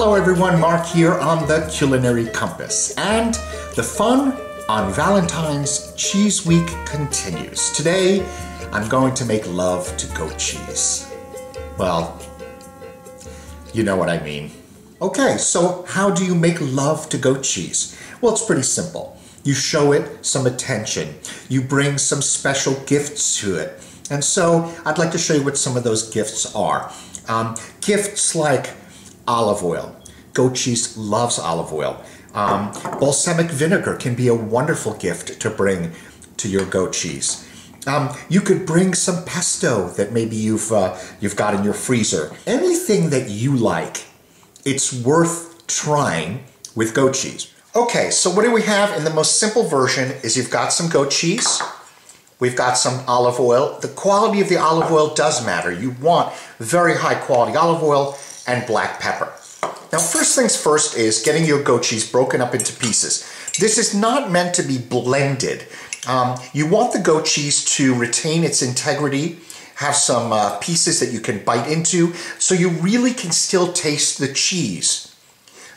Hello everyone, Mark here on the Culinary Compass, and the fun on Valentine's Cheese Week continues. Today, I'm going to make love to goat cheese. Well, you know what I mean. Okay, so how do you make love to goat cheese? Well, it's pretty simple. You show it some attention. You bring some special gifts to it. And so I'd like to show you what some of those gifts are. Gifts like olive oil. Goat cheese loves olive oil. Balsamic vinegar can be a wonderful gift to bring to your goat cheese. You could bring some pesto that maybe you've got in your freezer. Anything that you like, it's worth trying with goat cheese. Okay, so what do we have in the most simple version is you've got some goat cheese. We've got some olive oil. The quality of the olive oil does matter. You want very high quality olive oil and black pepper. Now, first things first is getting your goat cheese broken up into pieces. This is not meant to be blended. You want the goat cheese to retain its integrity, have some pieces that you can bite into, so you really can still taste the cheese.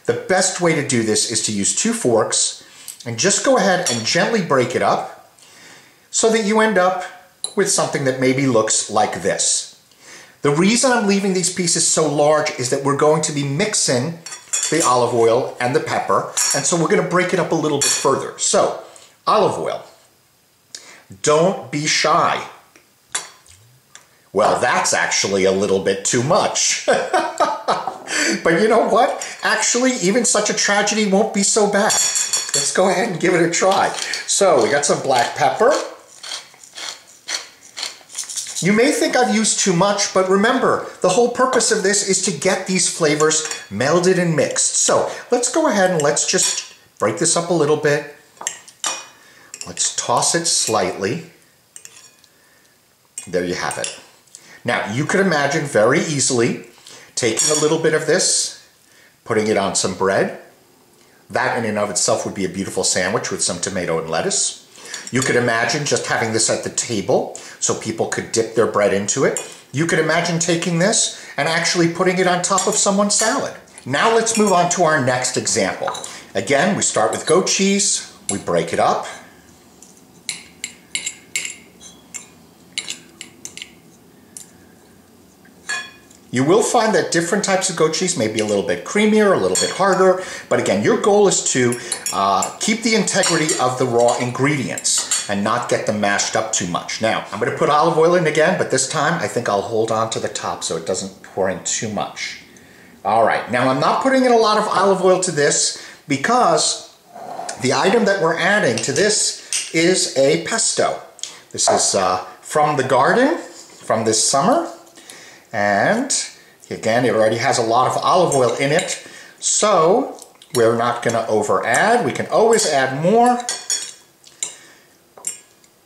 The best way to do this is to use 2 forks and just go ahead and gently break it up so that you end up with something that maybe looks like this. The reason I'm leaving these pieces so large is that we're going to be mixing the olive oil and the pepper, and so we're going to break it up a little bit further. So, olive oil. Don't be shy. Well, that's actually a little bit too much. But you know what? Actually, even such a tragedy won't be so bad. Let's go ahead and give it a try. So, we got some black pepper. You may think I've used too much, but remember, the whole purpose of this is to get these flavors melded and mixed. So let's go ahead and let's just break this up a little bit. Let's toss it slightly. There you have it. Now, you could imagine very easily taking a little bit of this, putting it on some bread. That in and of itself would be a beautiful sandwich with some tomato and lettuce. You could imagine just having this at the table so people could dip their bread into it. You could imagine taking this and actually putting it on top of someone's salad. Now let's move on to our next example. Again, we start with goat cheese, we break it up. You will find that different types of goat cheese may be a little bit creamier, a little bit harder, but again, your goal is to keep the integrity of the raw ingredients and not get them mashed up too much. Now, I'm going to put olive oil in again, but this time I think I'll hold on to the top so it doesn't pour in too much. All right, now I'm not putting in a lot of olive oil to this because the item that we're adding to this is a pesto. This is from the garden, from this summer. And again, it already has a lot of olive oil in it, so we're not going to over add. We can always add more.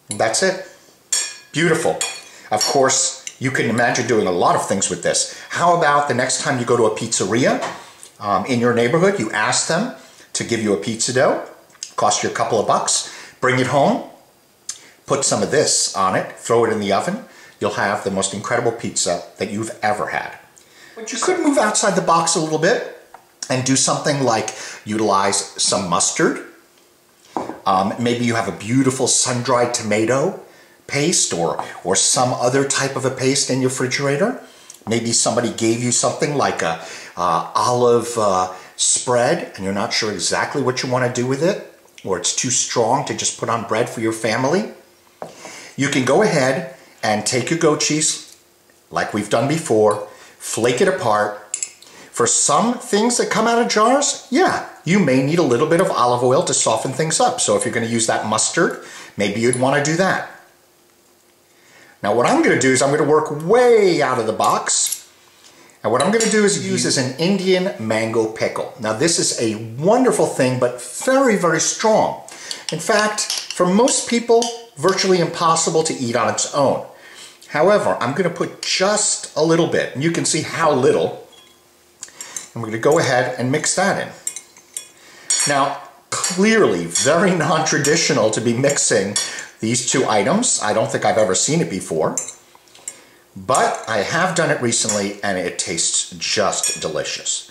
And that's it. Beautiful. Of course, you can imagine doing a lot of things with this. How about the next time you go to a pizzeria in your neighborhood, you ask them to give you a pizza dough, cost you a couple of bucks, bring it home, put some of this on it, throw it in the oven. You'll have the most incredible pizza that you've ever had. But you could move outside the box a little bit and do something like utilize some mustard. Maybe you have a beautiful sun-dried tomato paste or some other type of a paste in your refrigerator. Maybe somebody gave you something like a olive spread and you're not sure exactly what you want to do with it, or it's too strong to just put on bread for your family. You can go ahead and take your goat cheese, like we've done before, flake it apart. For some things that come out of jars, yeah, you may need a little bit of olive oil to soften things up. So if you're going to use that mustard, maybe you'd want to do that. Now what I'm going to do is I'm going to work way out of the box. And what I'm going to do is use an Indian mango pickle. Now this is a wonderful thing, but very, very strong. In fact, for most people, virtually impossible to eat on its own. However, I'm going to put just a little bit, and you can see how little. I'm going to go ahead and mix that in. Now, clearly very non-traditional to be mixing these two items. I don't think I've ever seen it before. But I have done it recently and it tastes just delicious.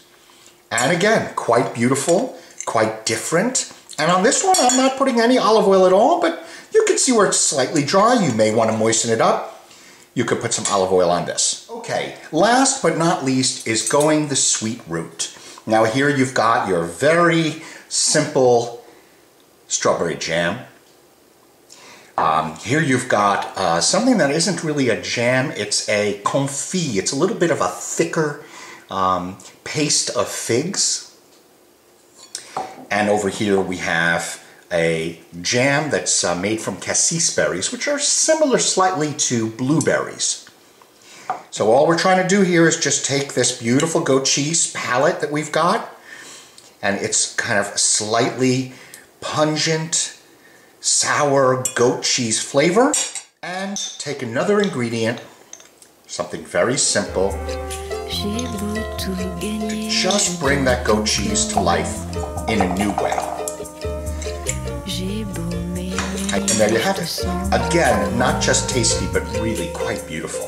And again, quite beautiful, quite different. And on this one, I'm not putting any olive oil at all, but you can see where it's slightly dry. You may want to moisten it up. You could put some olive oil on this. Okay, last but not least is going the sweet route. Now here you've got your very simple strawberry jam. Here you've got something that isn't really a jam, it's a confit. It's a little bit of a thicker paste of figs. And over here we have a jam that's made from cassis berries, which are similar slightly to blueberries. So all we're trying to do here is just take this beautiful goat cheese palette that we've got, and it's kind of slightly pungent, sour goat cheese flavor, and take another ingredient, something very simple, to just bring that goat cheese to life in a new way. And there you have it. Again, not just tasty, but really quite beautiful.